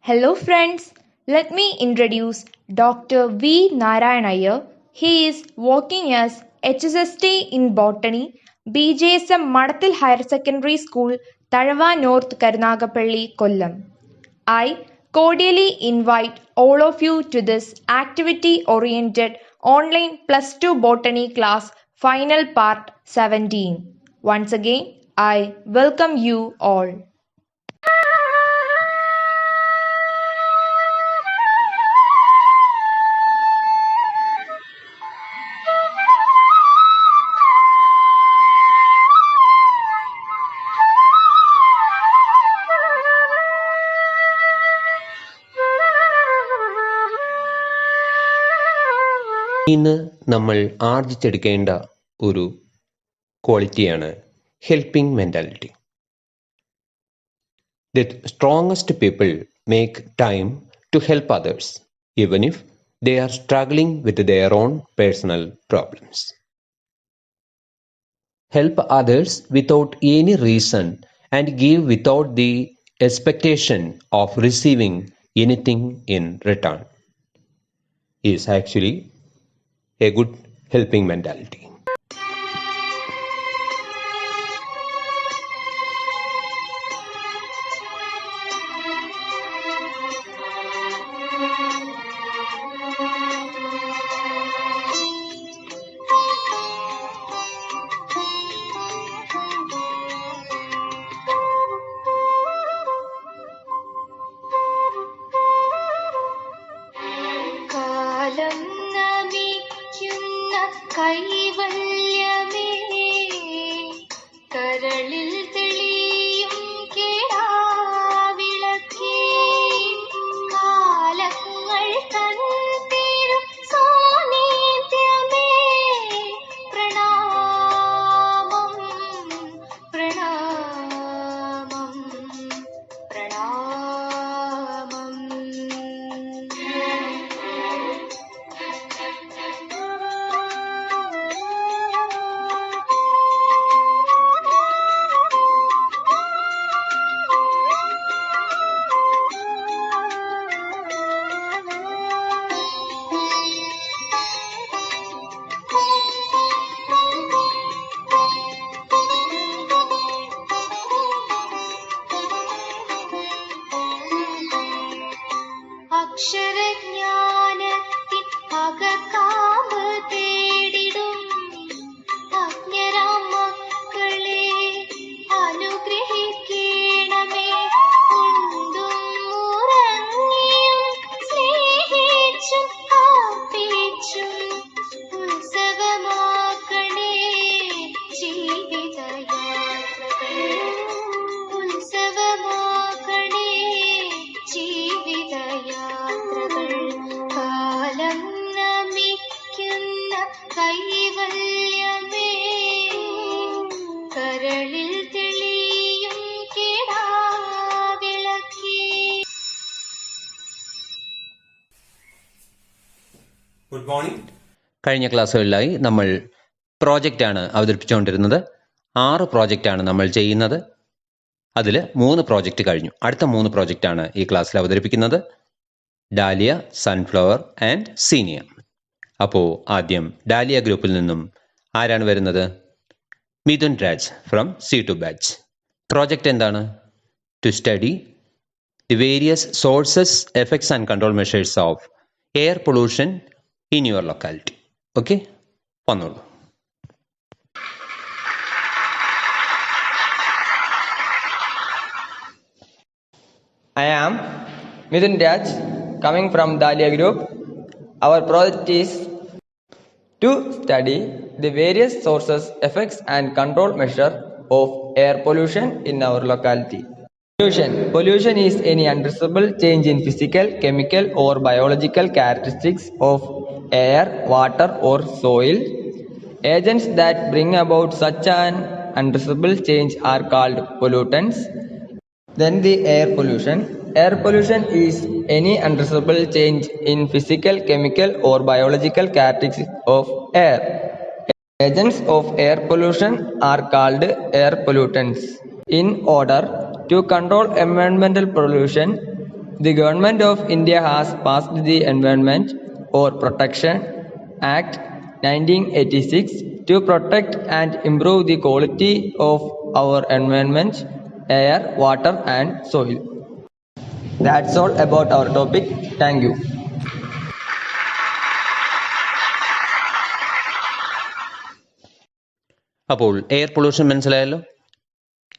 Hello friends, let me introduce Dr. V. Narayan Iyer. He is working as HSST in Botany, BJSM Madathil Higher Secondary School, Thalava North, Karunagapalli, Kollam. I cordially invite all of you to this activity-oriented online plus 2 botany class final part 17. Once again, I welcome you all. ഇന്ന് നമ്മൾ ആർജിച്ചെടുക്കേണ്ട ഒരു ക്വാളിറ്റിയാണ് helping mentality. The strongest people make time to help others even if they are struggling with their own personal problems. Help others without any reason and give without the expectation of receiving anything in return is actually a good helping mentality. കൈവല്യമേ കരളിൽ തെളിയും കിടാവിളക്കേ കാലങ്ങൾ തൻ തിരു സാന്നിധ്യമേ പ്രണാമം പ്രണാമം പ്രണാമം. അക്ഷരജ്ഞാനത്തിൻ അകക്കാമ്പ് തേടിടും അജ്ഞരാം മക്കളെ അനുഗ്രഹിക്കണമേ. ഉണ്ടും ഉറങ്ങിയും സ്നേഹിച്ചും ആർപ്പിച്ചും ഉത്സവമാക്കണേ ജീവിതയാത്രകൾ. ഉത്സവമാക്കണേ ജീവിതയാത്രകൾ. കാലം നമിക്കുന്ന കൈവല്യമേ കരളിൽ തെളിയും കിടാവിളക്കേ. Good morning. കഴിഞ്ഞ ക്ലാസ്സുകളിലായി നമ്മൾ പ്രോജക്റ്റാണ് അവതരിപ്പിച്ചുകൊണ്ടിരുന്നത്. 6 പ്രോജക്റ്റാണ് നമ്മൾ ചെയ്യുന്നത്. അതിൽ 3 പ്രോജക്റ്റ് കഴിഞ്ഞു. അടുത്ത 3 പ്രോജക്റ്റാണ് ഈ ക്ലാസ്സിൽ അവതരിപ്പിക്കുന്നത്. Dahlia, sunflower and zinnia. അപ്പോൾ ആദ്യം ഡാലിയ ഗ്രൂപ്പിൽ നിന്നും ആരാണ് വരുന്നത്? Mithun Raj from C2 batch. Project എന്താണ്? To study the various sources, effects and control measures of air pollution in your locality. Okay, വന്നോളൂ. I am Midhun Raj, coming from Dahlia Group. Our project is to study the various sources, effects and control measure of air pollution in our locality. Pollution is any undesirable change in physical, chemical or biological characteristics of air, water or soil. Agents that bring about such an undesirable change are called pollutants. Then the air pollution. Air pollution is any undesirable change in physical, chemical or biological characteristics of air. Agents of air pollution are called air pollutants. In order to control environmental pollution, The Government of India has passed the Environment or Protection Act 1986 to protect and improve the quality of our environment, air, water and soil. That's all about our topic. Thank you. അപ്പോൾ air pollution മനസ്സിലായല്ലോ.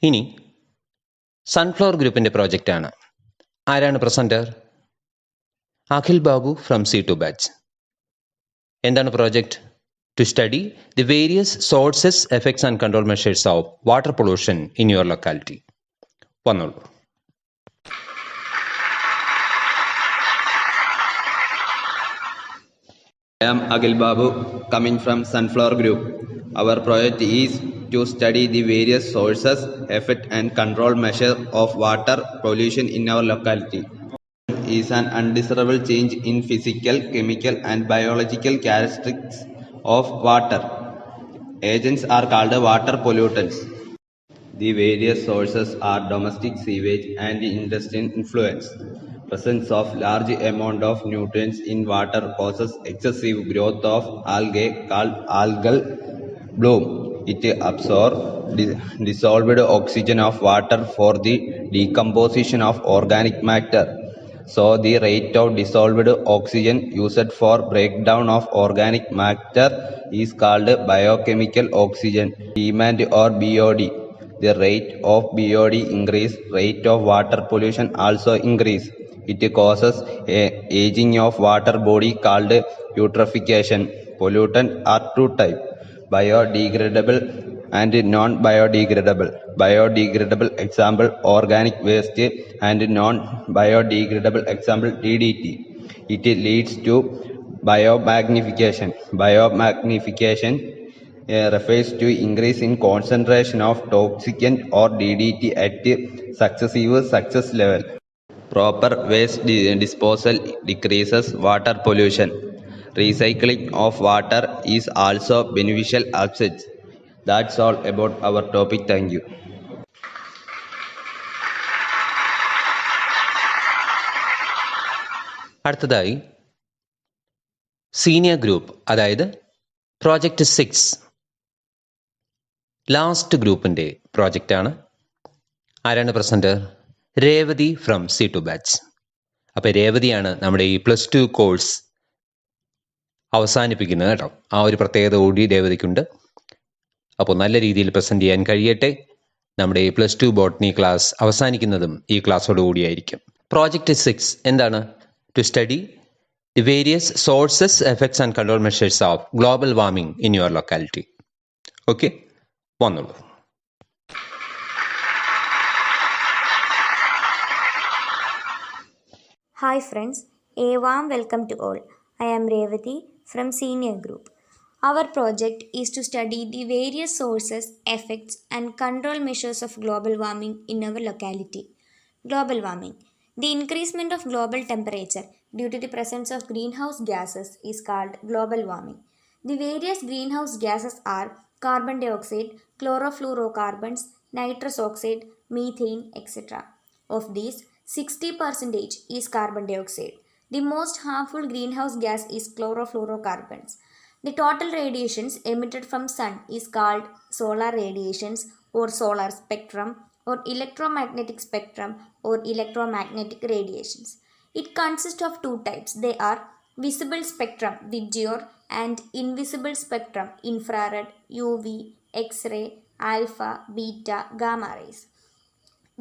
ഇനി sunflower ഗ്രൂപ്പിൻ്റെ പ്രോജക്റ്റാണ്. ആരാണ് presenter? Akhil Babu from C2 batch. എന്താണ് project? To study the various sources, effects and control measures of water pollution in your locality. വന്നോളൂ. I am Akhil Babu, coming from Sunflower Group. Our project is to study the various sources, effect and control measure of water pollution in our locality. Is an undesirable change in physical, chemical and biological characteristics of water. Agents are called water pollutants. The various sources are domestic sewage and industrial influence. Presence of large amount of nutrients in water causes excessive growth of algae called algal bloom. It absorbs dissolved oxygen of water for the decomposition of organic matter. So the rate of dissolved oxygen used for breakdown of organic matter is called biochemical oxygen demand or BOD. The rate of BOD increase, rate of water pollution also increase. It causes aging of water body called eutrophication. Pollutants are two types, biodegradable and non-biodegradable. Biodegradable example organic waste and non-biodegradable example DDT. It leads to biomagnification. Biomagnification refers to increase in concentration of toxicant or DDT at successive success level. Proper waste disposal decreases water pollution. Recycling of water is also beneficial aspect. That's all about our topic. Thank you. അടുത്തതായി senior group, അതായത് project 6 last ഗ്രൂപ്പിൻ്റെ പ്രോജക്റ്റാണ്. ആരാണ് presenter? Revathi from C2 batch. അപ്പോൾ രേവതിയാണ് നമ്മുടെ ഈ +2 course അവസാനിപ്പിക്കുന്നത് കേട്ടോ. ആ ഒരു പ്രത്യേകത കൂടി രേവതിക്കുണ്ട്. അപ്പോൾ നല്ല രീതിയിൽ പ്രസൻറ്റ് ചെയ്യാൻ കഴിയട്ടെ. നമ്മുടെ ഈ +2 ബോട്ടണി ക്ലാസ് അവസാനിക്കുന്നതും ഈ ക്ലാസ്സോട് കൂടിയായിരിക്കും. പ്രോജക്റ്റ് 6 എന്താണ്? To study the various sources, effects and control measures of global warming in your locality. Okay, വന്നോളൂ. Hi friends, a warm welcome to all. I am Revati from Senior Group. Our project is to study the various sources, effects and control measures of global warming in our locality. Global warming. The increasement of global temperature due to the presence of greenhouse gases is called global warming. The various greenhouse gases are carbon dioxide, chlorofluorocarbons, nitrous oxide, methane, etc. Of these, 60% is carbon dioxide. The most harmful greenhouse gas is chlorofluorocarbons. The total radiations emitted from sun is called solar radiations or solar spectrum or electromagnetic spectrum or electromagnetic radiations. It consists of two types. They are visible spectrum (VGR) and invisible spectrum infrared, UV, X-ray, alpha, beta, gamma rays.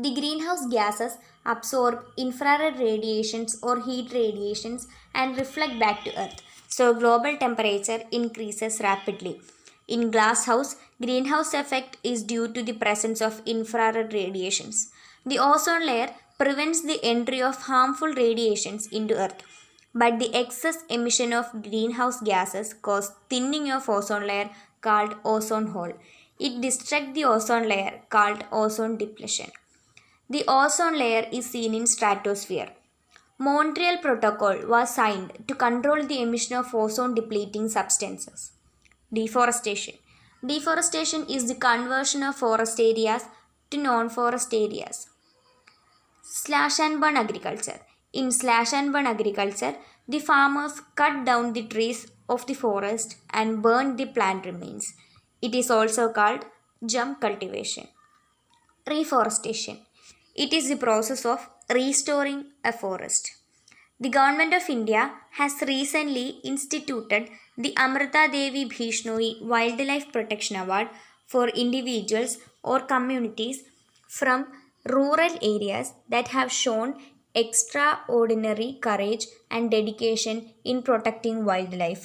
The greenhouse gases absorb infrared radiations or heat radiations and reflect back to Earth. So global temperature increases rapidly. In glasshouse, greenhouse effect is due to the presence of infrared radiations. The ozone layer prevents the entry of harmful radiations into Earth. But the excess emission of greenhouse gases cause thinning of ozone layer called ozone hole. It destructs the ozone layer called ozone depletion. The ozone layer is seen in stratosphere. Montreal Protocol was signed to control the emission of ozone depleting substances. Deforestation. Deforestation is the conversion of forest areas to non-forest areas. Slash and burn agriculture. In slash and burn agriculture, the farmers cut down the trees of the forest and burn the plant remains. It is also called jump cultivation. Reforestation. It is the process of restoring a forest. The Government of India has recently instituted the Amrita Devi Bhishnoi Wildlife Protection Award for individuals or communities from rural areas that have shown extraordinary courage and dedication in protecting wildlife.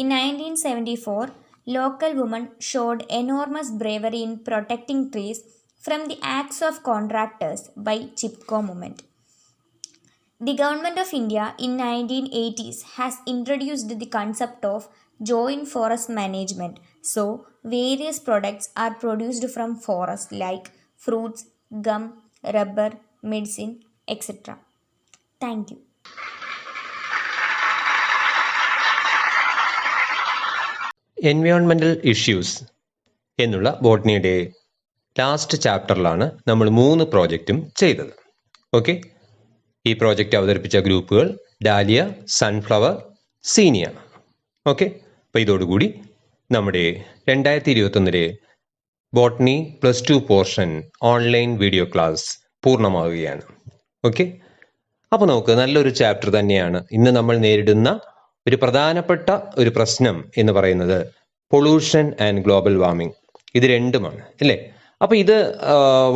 In 1974, local women showed enormous bravery in protecting trees from the acts of contractors by Chipko movement. The Government of India in 1980s has introduced the concept of joint forest management. So, various products are produced from forests like fruits, gum, rubber, medicine, etc. Thank you. Environmental issues എന്നുള്ള ബോട്ടണിയുടെ last ചാപ്റ്ററിലാണ് നമ്മൾ 3 പ്രോജക്റ്റും ചെയ്തത്. Okay, ഈ project അവതരിപ്പിച്ച ഗ്രൂപ്പുകൾ dahlia, sunflower, സീനിയ. Okay, അപ്പോൾ ഇതോടുകൂടി നമ്മുടെ 2021 botany +2 portion online video class പൂർണ്ണമാവുകയാണ്. ഓക്കെ, അപ്പോൾ നമുക്ക് നല്ലൊരു ചാപ്റ്റർ തന്നെയാണ്. ഇന്ന് നമ്മൾ നേരിടുന്ന ഒരു പ്രധാനപ്പെട്ട ഒരു പ്രശ്നം എന്ന് പറയുന്നത് പൊള്യൂഷൻ ആൻഡ് ഗ്ലോബൽ വാർമിംഗ്. ഇത് രണ്ടുമാണ് അല്ലേ? അപ്പോൾ ഇത്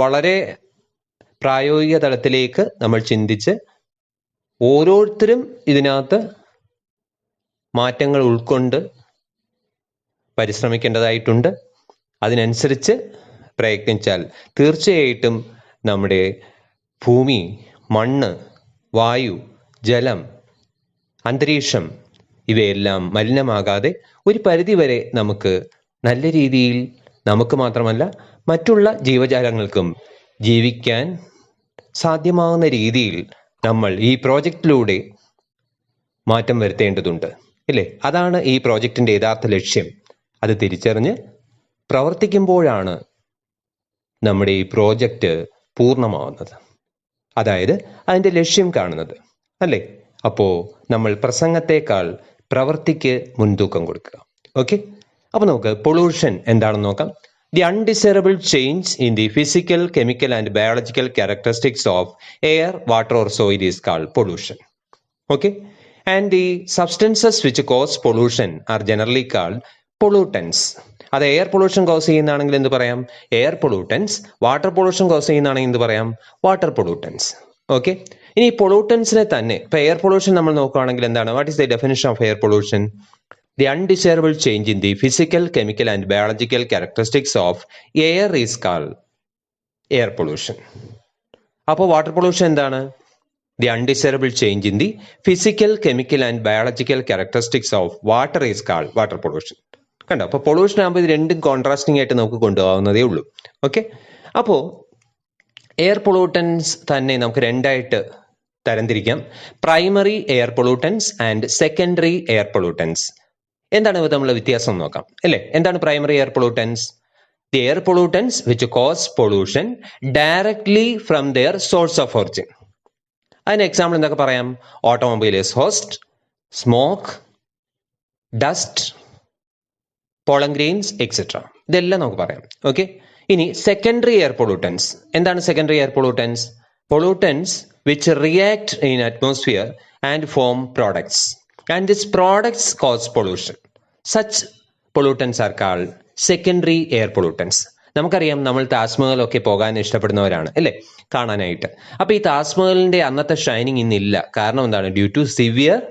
വളരെ പ്രായോഗിക തലത്തിലേക്ക് നമ്മൾ ചിന്തിച്ച് ഓരോരുത്തരും ഇതിനകത്ത് മാറ്റങ്ങൾ ഉൾക്കൊണ്ട് പരിശ്രമിക്കേണ്ടതായിട്ടുണ്ട്. അതിനനുസരിച്ച് പ്രയത്നിച്ചാൽ തീർച്ചയായിട്ടും നമ്മുടെ ഭൂമി, മണ്ണ്, വായു, ജലം, അന്തരീക്ഷം ഇവയെല്ലാം മലിനമാകാതെ ഒരു പരിധിവരെ നമുക്ക് നല്ല രീതിയിൽ നമുക്ക് മാത്രമല്ല മറ്റുള്ള ജീവജാലങ്ങൾക്കും ജീവിക്കാൻ സാധ്യമാകുന്ന രീതിയിൽ നമ്മൾ ഈ പ്രോജക്റ്റിലൂടെ മാറ്റം വരുത്തേണ്ടതുണ്ട് ഇല്ലേ? അതാണ് ഈ പ്രോജക്റ്റിൻ്റെ യഥാർത്ഥ ലക്ഷ്യം. അത് തിരിച്ചറിഞ്ഞ് പ്രവർത്തിക്കുമ്പോഴാണ് നമ്മുടെ ഈ പ്രോജക്റ്റ് പൂർണ്ണമാവുന്നത്, അതായത് അതിൻ്റെ ലക്ഷ്യം കാണുന്നത് അല്ലേ? അപ്പോൾ നമ്മൾ പ്രസംഗത്തേക്കാൾ പ്രവൃത്തിക്ക് മുൻതൂക്കം കൊടുക്കുക. ഓക്കെ, അപ്പോൾ നമുക്ക് പൊള്യൂഷൻ എന്താണെന്ന് നോക്കാം. The undesirable change in the physical, chemical and biological characteristics of air, water or soil is called pollution. Okay, and the substances which cause pollution are generally called pollutants. അത് air pollution cos ചെയ്യുന്നതാണെങ്കിൽ എന്ത് പറയാം? Air pollutants. Water pollution cos ചെയ്യുന്നതാണെങ്കിൽ എന്ത് പറയാം? Water pollutants. Okay, ഇനി പൊള്യൂട്ടൻസിനെ തന്നെ ഇപ്പൊ air pollution നമ്മൾ നോക്കുകയാണെങ്കിൽ എന്താണ്? What is the definition of air pollution? The undesirable change in the physical, chemical and biological characteristics of air is called air pollution. അപ്പോൾ water pollution എന്താണ്? The undesirable change in the physical, chemical and biological characteristics of water is called water pollution. കണ്ടോ? അപ്പോൾ pollution ആകുമ്പോൾ ഇത് രണ്ടും contrasting ആയിട്ട് നമുക്ക് കൊണ്ടുപോകാവുന്നതേ ഉള്ളൂ. ഓക്കെ, അപ്പോൾ എയർ പൊള്യൂട്ടൻസ് തന്നെ നമുക്ക് രണ്ടായിട്ട് തരംതിരിക്കാം. Primary air pollutants and secondary air pollutants. എന്താണ് ഇത് തമ്മിലുള്ള വ്യത്യാസം നോക്കാം അല്ലേ? എന്താണ് primary air pollutants? The air pollutants which cause pollution directly from their source of origin. അതിന് എക്സാമ്പിൾ എന്തൊക്കെ പറയാം? Automobile exhaust, smoke, dust, pollen grains etcetera. ഇതെല്ലാം നമുക്ക് പറയാം. ഓക്കെ, ഇനി സെക്കൻഡറി എയർ പൊള്യൂട്ടൻസ്. എന്താണ് secondary air pollutants? Pollutants which react in atmosphere and form products and these products cause pollution. Such pollutants are called secondary air pollutants. നമുക്കറിയാം, നമ്മൾ താജ്മഹലൊക്കെ പോകാൻ ഇഷ്ടപ്പെടുന്നവരാണ് അല്ലേ, കാണാനായിട്ട്. അപ്പോൾ ഈ താജ്മഹലിന്റെ അന്നത്തെ ഷൈനിങ് ഇന്നില്ല. കാരണം എന്താണ്? Due to severe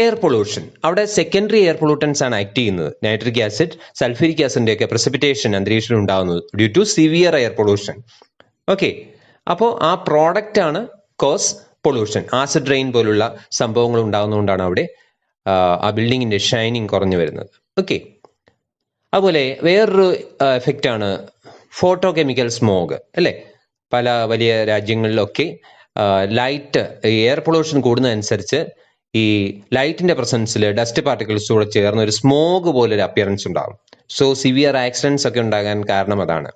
air pollution. അവിടെ സെക്കൻഡറി എയർ പൊള്യൂട്ടൻസ് ആണ് ആക്ട് ചെയ്യുന്നത്. നൈട്രിക് ആസിഡ്, സൾഫ്യൂരിക് ആസിഡിന്റെ ഒക്കെ പ്രസിപ്പിറ്റേഷൻ അന്തരീക്ഷത്തിൽ ഉണ്ടാകുന്നത് due to severe air pollution. Okay, അപ്പോൾ ആ പ്രോഡക്റ്റ് ആണ് കോസ് പൊള്യൂഷൻ. ആസിഡ് റെയിൻ പോലുള്ള സംഭവങ്ങൾ ഉണ്ടാകുന്നതുകൊണ്ടാണ് അവിടെ ആ ബിൽഡിങ്ങിന്റെ ഷൈനിങ് കുറഞ്ഞു വരുന്നത്. ഓക്കെ, അതുപോലെ വേറൊരു എഫക്റ്റാണ് ഫോട്ടോ കെമിക്കൽ സ്മോഗ് അല്ലേ? പല വലിയ രാജ്യങ്ങളിലൊക്കെ ലൈറ്റ് എയർ പൊള്യൂഷൻ കൂടുന്നതനുസരിച്ച് ഈ ലൈറ്റിന്റെ പ്രസൻസിൽ ഡസ്റ്റ് പാർട്ടിക്കിൾസ് കൂടെ ചേർന്ന് ഒരു സ്മോഗ് പോലൊരു അപ്പിയറൻസ് ഉണ്ടാകും. സോ സിവിയർ ആക്സിഡൻസ് ഒക്കെ ഉണ്ടാകാൻ കാരണം അതാണ്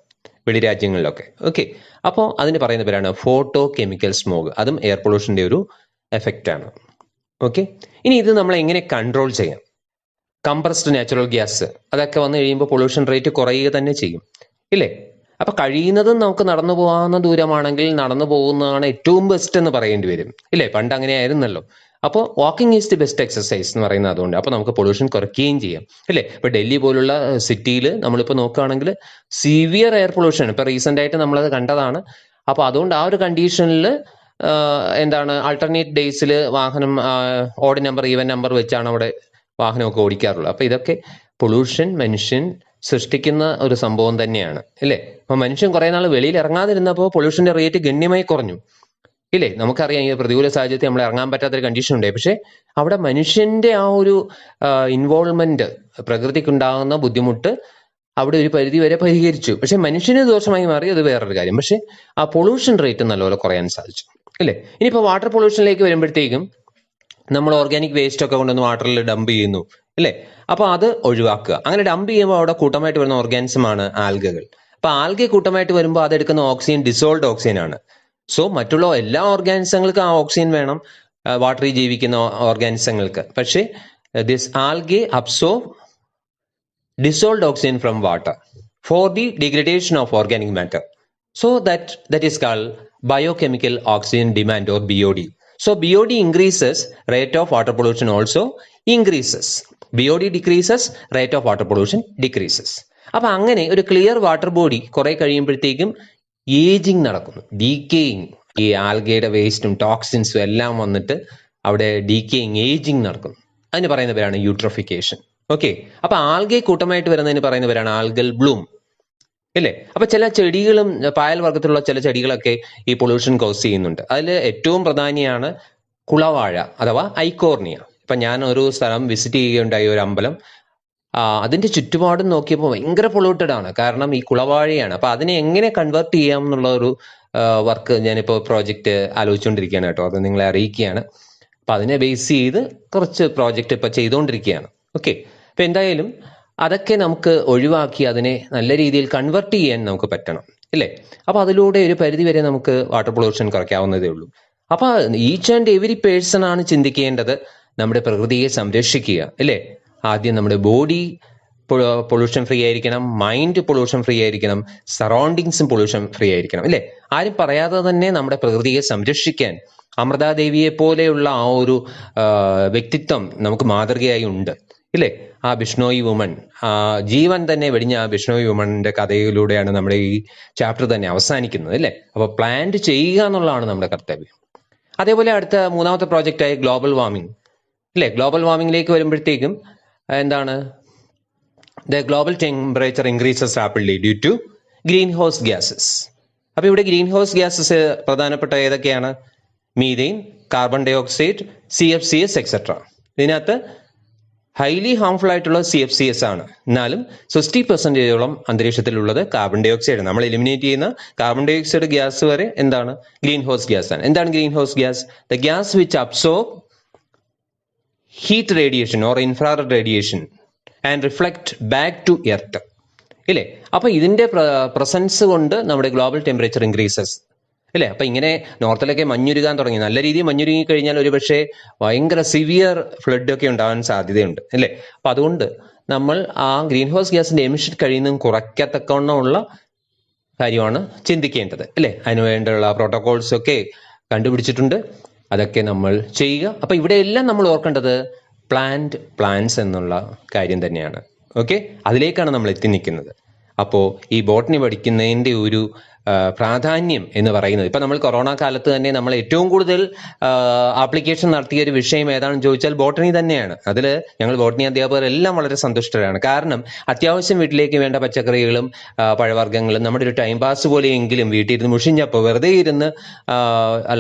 വെളിരാജ്യങ്ങളിലൊക്കെ. ഓക്കെ, അപ്പോൾ അതിന് പറയുന്ന പേരാണ് ഫോട്ടോ കെമിക്കൽ സ്മോഗ്. അതും എയർ പൊള്യൂഷന്റെ ഒരു എഫക്റ്റ് ആണ്. ഓക്കെ, ഇനി ഇത് നമ്മൾ എങ്ങനെ കൺട്രോൾ ചെയ്യാം? കംപ്രസ്ഡ് നാച്ചുറൽ ഗ്യാസ് അതൊക്കെ വന്നു കഴിയുമ്പോൾ പൊല്യൂഷൻ റേറ്റ് കുറയുക തന്നെ ചെയ്യും, ഇല്ലേ? അപ്പൊ കഴിയുന്നതും നമുക്ക് നടന്നു പോകാവുന്ന ദൂരമാണെങ്കിൽ നടന്നു പോകുന്നതാണ് ഏറ്റവും ബെസ്റ്റ് എന്ന് പറയേണ്ടി വരും, ഇല്ലേ? പണ്ട് അങ്ങനെയായിരുന്നല്ലോ. അപ്പോൾ walking is the best exercise എന്ന് പറയുന്നത് അതുകൊണ്ട്. അപ്പോൾ നമുക്ക് പൊല്യൂഷൻ കുറയ്ക്കുകയും ചെയ്യാം, ഇല്ലേ? ഇപ്പൊ ഡൽഹി പോലുള്ള സിറ്റിയിൽ നമ്മളിപ്പോൾ നോക്കുകയാണെങ്കിൽ സിവിയർ എയർ പൊല്യൂഷൻ ഇപ്പൊ റീസെന്റ് ആയിട്ട് നമ്മളത് കണ്ടതാണ്. അപ്പൊ അതുകൊണ്ട് ആ ഒരു കണ്ടീഷനിൽ എന്താണ് ആൾട്ടർനേറ്റ് ഡേയ്സിൽ വാഹനം ഓഡ് നമ്പർ ഈവൻ നമ്പർ വെച്ചാണ് അവിടെ വാഹനമൊക്കെ ഓടിക്കാറുള്ളത്. അപ്പൊ ഇതൊക്കെ പൊല്യൂഷൻ മനുഷ്യൻ സൃഷ്ടിക്കുന്ന ഒരു സംഭവം തന്നെയാണ്, ഇല്ലേ? അപ്പൊ മനുഷ്യൻ കുറെ നാൾ വെളിയിൽ ഇറങ്ങാതിരുന്നപ്പോൾ പൊല്യൂഷന്റെ റേറ്റ് ഗണ്യമായി കുറഞ്ഞു, ഇല്ലേ? നമുക്കറിയാം ഈ പ്രതികൂല സാഹചര്യത്തിൽ നമ്മൾ ഇറങ്ങാൻ പറ്റാത്തൊരു കണ്ടീഷൻ ഉണ്ട്. പക്ഷെ അവിടെ മനുഷ്യന്റെ ആ ഒരു ഇൻവോൾവ്മെന്റ്, പ്രകൃതിക്കുണ്ടാകുന്ന ബുദ്ധിമുട്ട് അവിടെ ഒരു പരിധി വരെ പരിഹരിച്ചു. പക്ഷെ മനുഷ്യന് ദോഷമായി മാറി, അത് വേറൊരു കാര്യം. പക്ഷെ ആ പൊല്യൂഷൻ റേറ്റ് നല്ലപോലെ കുറയാൻ സാധിച്ചു, ഇല്ലേ? ഇനിയിപ്പോൾ വാട്ടർ പൊല്യൂഷനിലേക്ക് വരുമ്പോഴത്തേക്കും നമ്മൾ ഓർഗാനിക് വേസ്റ്റ് ഒക്കെ കൊണ്ടുവന്ന് വാട്ടറിൽ ഡംപ് ചെയ്യുന്നു, അല്ലേ? അപ്പൊ അത് ഒഴിവാക്കുക. അങ്ങനെ ഡംപ് ചെയ്യുമ്പോൾ അവിടെ കൂട്ടമായിട്ട് വരുന്ന ഓർഗാനിസമാണ് ആൽഗകൾ. അപ്പൊ ആൽഗ കൂട്ടമായിട്ട് വരുമ്പോൾ അതെടുക്കുന്ന ഓക്സിജൻ ഡിസോൾഡ് ഓക്സിജൻ ആണ്. സോ മറ്റുള്ള എല്ലാ ഓർഗാനിസങ്ങൾക്കും ആ ഓക്സിജൻ വേണം, വാട്ടറിൽ ജീവിക്കുന്ന ഓർഗാനിസങ്ങൾക്ക്. പക്ഷേ this algae absorb dissolved oxygen from water for the degradation of organic matter. So that is called biochemical oxygen demand or BOD. So BOD increases, rate of water pollution also increases. BOD decreases, rate of water pollution decreases. അപ്പൊ അങ്ങനെ ഒരു clear water body കുറെ കഴിയുമ്പോഴത്തേക്കും ageing നടക്കുന്നു, decaying. ഈ ആൽഗയുടെ വേസ്റ്റും ടോക്സിൻസും എല്ലാം വന്നിട്ട് അവിടെ ഡീക്കേയിങ്, ഏജിങ് നടക്കുന്നു. അതിന് പറയുന്ന പേരാണ് യൂട്രോഫിക്കേഷൻ. ഓക്കെ, അപ്പൊ ആൽഗെ കൂട്ടമായിട്ട് വരുന്നതിന് പറയുന്ന പേരാണ് ആൽഗൽ ബ്ലൂം, ഇല്ലേ? അപ്പൊ ചില ചെടികളും പായൽ വർഗത്തിലുള്ള ചില ചെടികളൊക്കെ ഈ പൊല്യൂഷൻ കോസ് ചെയ്യുന്നുണ്ട്. അതിൽ ഏറ്റവും പ്രധാനിയാണ് കുളവാഴ അഥവാ ഐക്കോർണിയ. ഇപ്പൊ ഞാൻ ഒരു സ്ഥലം വിസിറ്റ് ചെയ്യുകയുണ്ടായി, ഒരു അമ്പലം. അതിന്റെ ചുറ്റുപാടും നോക്കിയപ്പോൾ ഭയങ്കര പൊള്യൂട്ടഡ് ആണ്, കാരണം ഈ കുളവാഴയാണ്. അപ്പൊ അതിനെ എങ്ങനെ കൺവേർട്ട് ചെയ്യാം എന്നുള്ള ഒരു വർക്ക് ഞാനിപ്പോൾ പ്രോജക്റ്റ് ആലോചിച്ചുകൊണ്ടിരിക്കുകയാണ് കേട്ടോ. അത് നിങ്ങളെ അറിയിക്കുകയാണ്. അപ്പൊ അതിനെ ബേസ് ചെയ്ത് കുറച്ച് പ്രോജക്റ്റ് ഇപ്പൊ ചെയ്തുകൊണ്ടിരിക്കുകയാണ്. ഓക്കെ, അപ്പൊ എന്തായാലും അതൊക്കെ നമുക്ക് ഒഴിവാക്കി അതിനെ നല്ല രീതിയിൽ കൺവേർട്ട് ചെയ്യാൻ നമുക്ക് പറ്റണം, ഇല്ലേ? അപ്പൊ അതിലൂടെ ഒരു പരിധി വരെ നമുക്ക് വാട്ടർ പൊല്യൂഷൻ കുറയ്ക്കാവുന്നതേ ഉള്ളൂ. അപ്പൊ ഈച്ച് ആൻഡ് എവരി പേഴ്സൺ ആണ് ചിന്തിക്കേണ്ടത് നമ്മുടെ പ്രകൃതിയെ സംരക്ഷിക്കുക, ഇല്ലേ? ആദ്യം നമ്മുടെ ബോഡി പൊല്യൂഷൻ ഫ്രീ ആയിരിക്കണം, മൈൻഡ് പൊല്യൂഷൻ ഫ്രീ ആയിരിക്കണം, സറൗണ്ടിങ്സും പൊല്യൂഷൻ ഫ്രീ ആയിരിക്കണം, ഇല്ലേ? ആരും പറയാതെ തന്നെ നമ്മുടെ പ്രകൃതിയെ സംരക്ഷിക്കാൻ അമൃതാദേവിയെ പോലെയുള്ള ആ ഒരു വ്യക്തിത്വം നമുക്ക് മാതൃകയായി ഉണ്ട്, ഇല്ലേ? ആ ബിഷ്ണോയി വുമൺ, ജീവൻ തന്നെ വെടിഞ്ഞ ആ ബിഷ്ണോയി വുമണിന്റെ കഥയിലൂടെയാണ് നമ്മുടെ ഈ ചാപ്റ്റർ തന്നെ അവസാനിക്കുന്നത്, അല്ലേ? അപ്പൊ പ്ലാന്റ് ചെയ്യുക എന്നുള്ളതാണ് നമ്മുടെ കർത്തവ്യം. അതേപോലെ അടുത്ത മൂന്നാമത്തെ പ്രോജക്റ്റായ ഗ്ലോബൽ വാർമിംഗ്, അല്ലേ? ഗ്ലോബൽ വാർമിംഗിലേക്ക് വരുമ്പോഴത്തേക്കും എന്താണ്? The global temperature increases rapidly due to greenhouse gases. അപ്പൊ ഇവിടെ ഗ്രീൻ ഹൗസ് ഗ്യാസസ് പ്രധാനപ്പെട്ട ഏതൊക്കെയാണ്? Methane, carbon dioxide, CFCs et cetera. ഇതിനകത്ത് ഹൈലി ഹാംഫുൾ ആയിട്ടുള്ള CFCs ആണ്. എന്നാലും 60% അന്തരീക്ഷത്തിലുള്ളത് കാർബൺ ഡൈ ഓക്സൈഡ്. നമ്മൾ എലിമിനേറ്റ് ചെയ്യുന്ന കാർബൺ ഡൈ ഓക്സൈഡ് ഗ്യാസ് വരെ എന്താണ്? ഗ്രീൻ ഹൗസ് ഗ്യാസ് ആണ്. എന്താണ് greenhouse gas? The gas which absorb heat radiation or infrared radiation and reflect back to Earth, ഇല്ലേ? അപ്പൊ ഇതിന്റെ പ്രസൻസ് കൊണ്ട് നമ്മുടെ ഗ്ലോബൽ ടെമ്പറേച്ചർ ഇൻക്രീസസ്, അല്ലേ? അപ്പൊ ഇങ്ങനെ നോർത്തിലൊക്കെ മഞ്ഞുരുകാൻ തുടങ്ങി. നല്ല രീതിയിൽ മഞ്ഞുരുങ്ങി കഴിഞ്ഞാൽ ഒരു പക്ഷേ ഭയങ്കര സിവിയർ ഫ്ലഡ് ഒക്കെ ഉണ്ടാകാൻ സാധ്യതയുണ്ട്, അല്ലേ? അപ്പൊ അതുകൊണ്ട് നമ്മൾ ആ ഗ്രീൻ ഹൗസ് ഗ്യാസിന്റെ എമിഷൻ കഴിയുന്നതും കുറയ്ക്കത്തക്കവണ്ണമുള്ള കാര്യമാണ് ചിന്തിക്കേണ്ടത്, അല്ലേ? അതിനുവേണ്ടിയുള്ള പ്രോട്ടോകോൾസ് ഒക്കെ കണ്ടുപിടിച്ചിട്ടുണ്ട്, അതൊക്കെ നമ്മൾ ചെയ്യുക. അപ്പൊ ഇവിടെ എല്ലാം നമ്മൾ ഓർക്കേണ്ടത് പ്ലാന്റ്സ് എന്നുള്ള കാര്യം തന്നെയാണ്. ഓക്കെ, അതിലേക്കാണ് നമ്മൾ എത്തി നിൽക്കുന്നത്. അപ്പോൾ ഈ ബോട്ടണി പഠിക്കുന്നതിൻ്റെ ഒരു പ്രാധാന്യം എന്ന് പറയുന്നത്, ഇപ്പൊ നമ്മൾ കൊറോണ കാലത്ത് തന്നെ നമ്മൾ ഏറ്റവും കൂടുതൽ ആപ്ലിക്കേഷൻ നടത്തിയ ഒരു വിഷയം ഏതാണെന്ന് ചോദിച്ചാൽ ബോട്ടണി തന്നെയാണ്. അതിൽ ഞങ്ങൾ ബോട്ടണി അധ്യാപകരെല്ലാം വളരെ സന്തുഷ്ടരാണ്. കാരണം അത്യാവശ്യം വീട്ടിലേക്ക് വേണ്ട പച്ചക്കറികളും പഴവർഗ്ഗങ്ങളും നമ്മുടെ ഒരു ടൈം പാസ് പോലെയെങ്കിലും വീട്ടിലിരുന്ന് മുഷിഞ്ഞപ്പോൾ വെറുതെ ഇരുന്ന്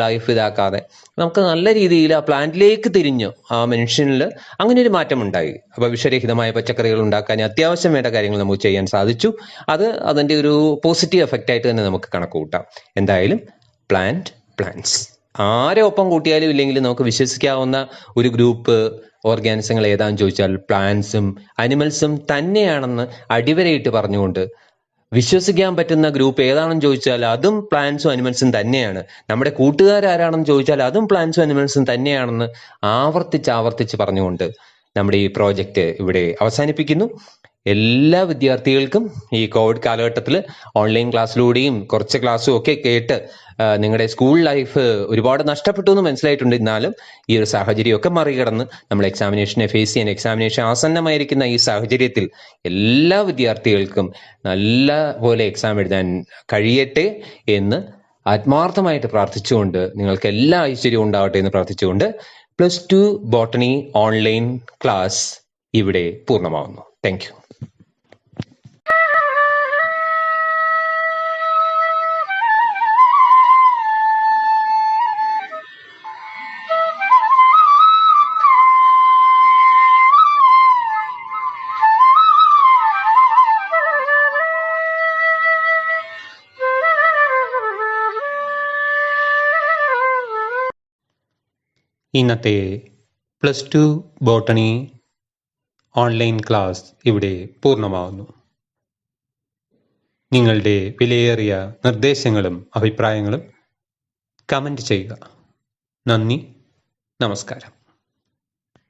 ലൈഫ് ഇതാക്കാതെ നമുക്ക് നല്ല രീതിയിൽ ആ പ്ലാന്റിലേക്ക് തിരിഞ്ഞു ആ മനുഷ്യനിൽ അങ്ങനെ ഒരു മാറ്റം ഉണ്ടായി. അപ്പൊ വിഷരഹിതമായ പച്ചക്കറികൾ ഉണ്ടാക്കാൻ അത്യാവശ്യം വേണ്ട കാര്യങ്ങൾ നമുക്ക് ചെയ്യാൻ സാധിച്ചു. അതിന്റെ ഒരു പോസിറ്റീവ് എഫക്റ്റ് ആയിട്ട് തന്നെ നമുക്ക് കണക്ക് കൂട്ടാം. എന്തായാലും പ്ലാന്റ്സ് ആരെ ഒപ്പം കൂട്ടിയാലും ഇല്ലെങ്കിലും നമുക്ക് വിശ്വസിക്കാവുന്ന ഒരു ഗ്രൂപ്പ് ഓർഗാനിസങ്ങൾ ഏതാണെന്ന് ചോദിച്ചാൽ പ്ലാന്റ്സും അനിമൽസും തന്നെയാണെന്ന് അടിവരയിട്ട് പറഞ്ഞുകൊണ്ട് വിശ്വസിക്കാൻ പറ്റുന്ന ഗ്രൂപ്പ് ഏതാണെന്ന് ചോദിച്ചാൽ അതും പ്ലാന്റ്സും അനിമൽസും തന്നെയാണ്. നമ്മുടെ കൂട്ടുകാരാരാണെന്ന് ചോദിച്ചാൽ അതും പ്ലാന്റ്സും അനിമൽസും തന്നെയാണെന്ന് ആവർത്തിച്ച് പറഞ്ഞുകൊണ്ട് നമ്മുടെ ഈ പ്രോജക്റ്റ് ഇവിടെ അവസാനിപ്പിക്കുന്നു. എല്ലാ വിദ്യാർത്ഥികൾക്കും ഈ കോവിഡ് കാലഘട്ടത്തിൽ ഓൺലൈൻ ക്ലാസ്സിലൂടെയും കുറച്ച് ക്ലാസ്സും ഒക്കെ കേട്ട് നിങ്ങളുടെ സ്കൂൾ ലൈഫ് ഒരുപാട് നഷ്ടപ്പെട്ടു എന്ന് മനസ്സിലായിട്ടുണ്ട്. എന്നാലും ഈ ഒരു സാഹചര്യമൊക്കെ മറികടന്ന് നമ്മൾ എക്സാമിനേഷനെ ഫേസ് ചെയ്യാൻ, എക്സാമിനേഷൻ ആസന്നമായിരിക്കുന്ന ഈ സാഹചര്യത്തിൽ എല്ലാ വിദ്യാർത്ഥികൾക്കും നല്ല പോലെ എക്സാം എഴുതാൻ കഴിയട്ടെ എന്ന് ആത്മാർത്ഥമായിട്ട് പ്രാർത്ഥിച്ചുകൊണ്ട്, നിങ്ങൾക്ക് എല്ലാ ഐശ്വര്യവും ഉണ്ടാവട്ടെ എന്ന് പ്രാർത്ഥിച്ചുകൊണ്ട് +2 ബോട്ടണി ഓൺലൈൻ ക്ലാസ് ഇവിടെ പൂർണ്ണമാവുന്നു. Thank you. ഇന്നത്തെ +2 ബോട്ടണി ഓൺലൈൻ ക്ലാസ് ഇവിടെ പൂർണ്ണമാവുന്നു. നിങ്ങളുടെ വിലയേറിയ നിർദ്ദേശങ്ങളും അഭിപ്രായങ്ങളും കമൻറ്റ് ചെയ്യുക. നന്ദി, നമസ്കാരം.